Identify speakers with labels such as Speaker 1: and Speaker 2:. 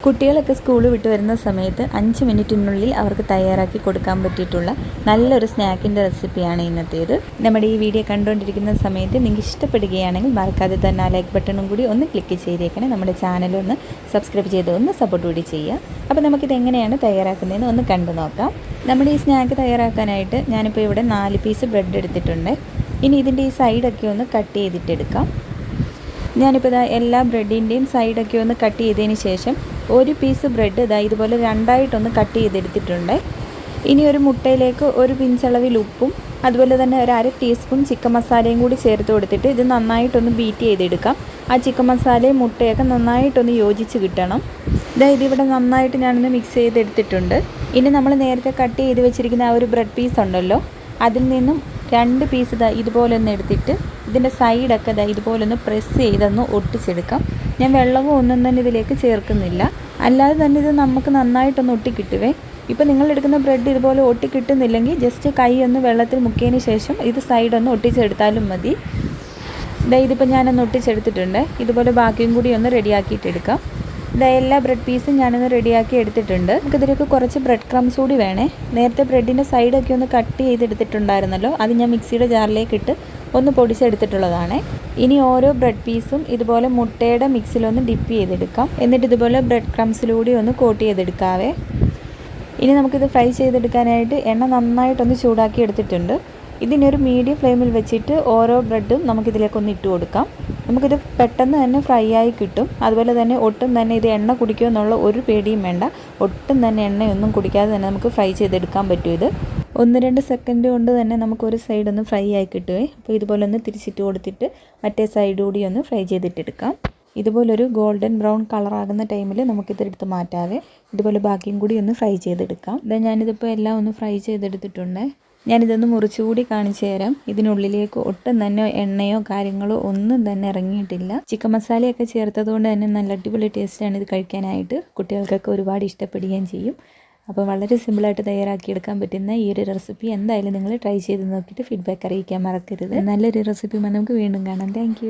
Speaker 1: കുട്ടികളൊക്കെ സ്കൂൾ വിട്ട് വരുന്ന സമയത്ത് 5 മിനിറ്റിനുള്ളിൽ അവർക്ക് തയ്യാറാക്കി കൊടുക്കാൻ പറ്റിയിട്ടുള്ള നല്ലൊരു സ്നാക്കിൻ്റെ റെസിപ്പിയാണ് ഇന്നത്തേത്. നമ്മുടെ ഈ വീഡിയോ കണ്ടുകൊണ്ടിരിക്കുന്ന സമയത്ത് നിങ്ങൾക്ക് ഇഷ്ടപ്പെടുകയാണെങ്കിൽ മറക്കാതെ തന്നെ ആ ലൈക്ക് ബട്ടണും കൂടി ഒന്ന് ക്ലിക്ക് ചെയ്തേക്കണേ. നമ്മുടെ ചാനലൊന്ന് സബ്സ്ക്രൈബ് ചെയ്ത് ഒന്ന് സപ്പോർട്ട് കൂടി ചെയ്യുക. അപ്പോൾ നമുക്കിത് എങ്ങനെയാണ് തയ്യാറാക്കുന്നതെന്ന് ഒന്ന് കണ്ടു നോക്കാം. നമ്മുടെ ഈ സ്നാക്ക് തയ്യാറാക്കാനായിട്ട് ഞാനിപ്പോൾ ഇവിടെ 4 പീസ് ബ്രെഡ് എടുത്തിട്ടുണ്ട്. ഇനി ഇതിൻ്റെ ഈ സൈഡൊക്കെ ഒന്ന് കട്ട് ചെയ്തിട്ടെടുക്കാം. ഞാനിപ്പോൾ എല്ലാ ബ്രെഡിൻ്റെയും സൈഡൊക്കെ ഒന്ന് കട്ട് ചെയ്തതിന് ശേഷം ഒരു പീസ് ബ്രെഡ് ഇതുപോലെ രണ്ടായിട്ടൊന്ന് കട്ട് ചെയ്തെടുത്തിട്ടുണ്ട്. ഇനി ഒരു മുട്ടയിലേക്ക് ഒരു പിഞ്ചളവിൽ ഉപ്പും അതുപോലെ തന്നെ ഒരു 1/2 ടീസ്പൂൺ ചിക്കൻ മസാലയും കൂടി ചേർത്ത് കൊടുത്തിട്ട് ഇത് നന്നായിട്ടൊന്ന് ബീറ്റ് ചെയ്തെടുക്കാം. ആ ചിക്കൻ മസാലയും മുട്ടയൊക്കെ നന്നായിട്ടൊന്ന് യോജിച്ച് കിട്ടണം. ഇതിവിടെ നന്നായിട്ട് ഞാനൊന്ന് മിക്സ് ചെയ്തെടുത്തിട്ടുണ്ട്. ഇനി നമ്മൾ നേരത്തെ കട്ട് ചെയ്ത് വെച്ചിരിക്കുന്ന ആ ഒരു ബ്രെഡ് പീസ് ഉണ്ടല്ലോ, അതിൽ നിന്നും 2 പീസ് ഇതുപോലെ ഒന്ന് എടുത്തിട്ട് ഇതിൻ്റെ സൈഡൊക്കെ ഇതുപോലെ ഒന്ന് പ്രസ് ചെയ്തൊന്ന് ഒട്ടിച്ചെടുക്കാം. ഞാൻ വെള്ളവും ഒന്നും തന്നെ ഇതിലേക്ക് ചേർക്കുന്നില്ല, അല്ലാതെ തന്നെ ഇത് നമുക്ക് നന്നായിട്ടൊന്ന് ഒട്ടിക്കിട്ടുവേ. ഇപ്പോൾ നിങ്ങളെടുക്കുന്ന ബ്രെഡ് ഇതുപോലെ ഒട്ടിക്കിട്ടുന്നില്ലെങ്കിൽ ജസ്റ്റ് കൈ ഒന്ന് വെള്ളത്തിൽ മുക്കിയതിന് ശേഷം ഇത് സൈഡൊന്ന് ഒട്ടിച്ചെടുത്താലും മതി. ഇതിപ്പോൾ ഞാനൊന്ന് ഒട്ടിച്ചെടുത്തിട്ടുണ്ട്. ഇതുപോലെ ബാക്കിയും കൂടി ഒന്ന് റെഡിയാക്കിയിട്ടെടുക്കാം. എല്ലാ ബ്രെഡ് പീസും ഞാനൊന്ന് റെഡിയാക്കി എടുത്തിട്ടുണ്ട്. നമുക്കിതിലേക്ക് കുറച്ച് ബ്രെഡ് ക്രംസ് കൂടി വേണേ. നേരത്തെ ബ്രെഡിൻ്റെ സൈഡൊക്കെ ഒന്ന് കട്ട് ചെയ്തെടുത്തിട്ടുണ്ടായിരുന്നല്ലോ, അത് ഞാൻ മിക്സിയുടെ ജാറിലേക്ക് ഇട്ട് ഒന്ന് പൊടിച്ചെടുത്തിട്ടുള്ളതാണ്. ഇനി ഓരോ ബ്രെഡ് പീസും ഇതുപോലെ മുട്ടയുടെ മിക്സിലൊന്ന് ഡിപ്പ് ചെയ്തെടുക്കാം. എന്നിട്ട് ഇതുപോലെ ബ്രെഡ് ക്രംസിലൂടെ ഒന്ന് കോട്ട് ചെയ്തെടുക്കാവേ. ഇനി നമുക്കിത് ഫ്രൈ ചെയ്തെടുക്കാനായിട്ട് എണ്ണ നന്നായിട്ടൊന്ന് ചൂടാക്കി എടുത്തിട്ടുണ്ട്. ഇതിനൊരു മീഡിയം ഫ്ലെയിമിൽ വെച്ചിട്ട് ഓരോ ബ്രെഡും നമുക്കിതിലേക്കൊന്ന് ഇട്ട് കൊടുക്കാം. നമുക്കിത് പെട്ടെന്ന് തന്നെ ഫ്രൈ ആയി കിട്ടും. അതുപോലെ തന്നെ ഒട്ടും തന്നെ ഇത് എണ്ണ കുടിക്കുമെന്നുള്ള ഒരു പേടിയും വേണ്ട. ഒട്ടും തന്നെ എണ്ണയൊന്നും കുടിക്കാതെ തന്നെ നമുക്ക് ഫ്രൈ ചെയ്തെടുക്കാൻ പറ്റും. ഇത് 1-2 സെക്കൻഡ് കൊണ്ട് തന്നെ നമുക്കൊരു സൈഡൊന്ന് ഫ്രൈ ആയി കിട്ടുവേ. അപ്പോൾ ഇതുപോലെ ഒന്ന് തിരിച്ചിട്ട് കൊടുത്തിട്ട് മറ്റേ സൈഡ് കൂടി ഒന്ന് ഫ്രൈ ചെയ്തിട്ടെടുക്കാം. ഇതുപോലൊരു ഗോൾഡൻ ബ്രൗൺ കളറാകുന്ന ടൈമിൽ നമുക്കിതെടുത്ത് മാറ്റാവേ. ഇതുപോലെ ബാക്കിയും കൂടി ഒന്ന് ഫ്രൈ ചെയ്തെടുക്കാം. ഞാനിതിപ്പോൾ എല്ലാം ഒന്ന് ഫ്രൈ ചെയ്തെടുത്തിട്ടുണ്ട്. ഞാനിതൊന്ന് മുറിച്ചുകൂടി കാണിച്ചു തരാം. ഇതിനുള്ളിലേക്ക് ഒട്ടും തന്നെ എണ്ണയോ കാര്യങ്ങളോ ഒന്നും തന്നെ ഇറങ്ങിയിട്ടില്ല. ചിക്കൻ മസാലയൊക്കെ ചേർത്തത് കൊണ്ട് തന്നെ നല്ല അടിപൊളി ടേസ്റ്റാണ് ഇത് കഴിക്കാനായിട്ട്. കുട്ടികൾക്കൊക്കെ ഒരുപാട് ഇഷ്ടപ്പെടുകയും ചെയ്യും. അപ്പോൾ വളരെ സിമ്പിളായിട്ട് തയ്യാറാക്കിയെടുക്കാൻ പറ്റുന്ന ഈ ഒരു റെസിപ്പി എന്തായാലും നിങ്ങൾ ട്രൈ ചെയ്ത് നോക്കിയിട്ട് ഫീഡ്ബാക്ക് അറിയിക്കാൻ മറക്കരുത്. നല്ലൊരു റെസിപ്പിയുമായി നമുക്ക് വീണ്ടും കാണാം. താങ്ക്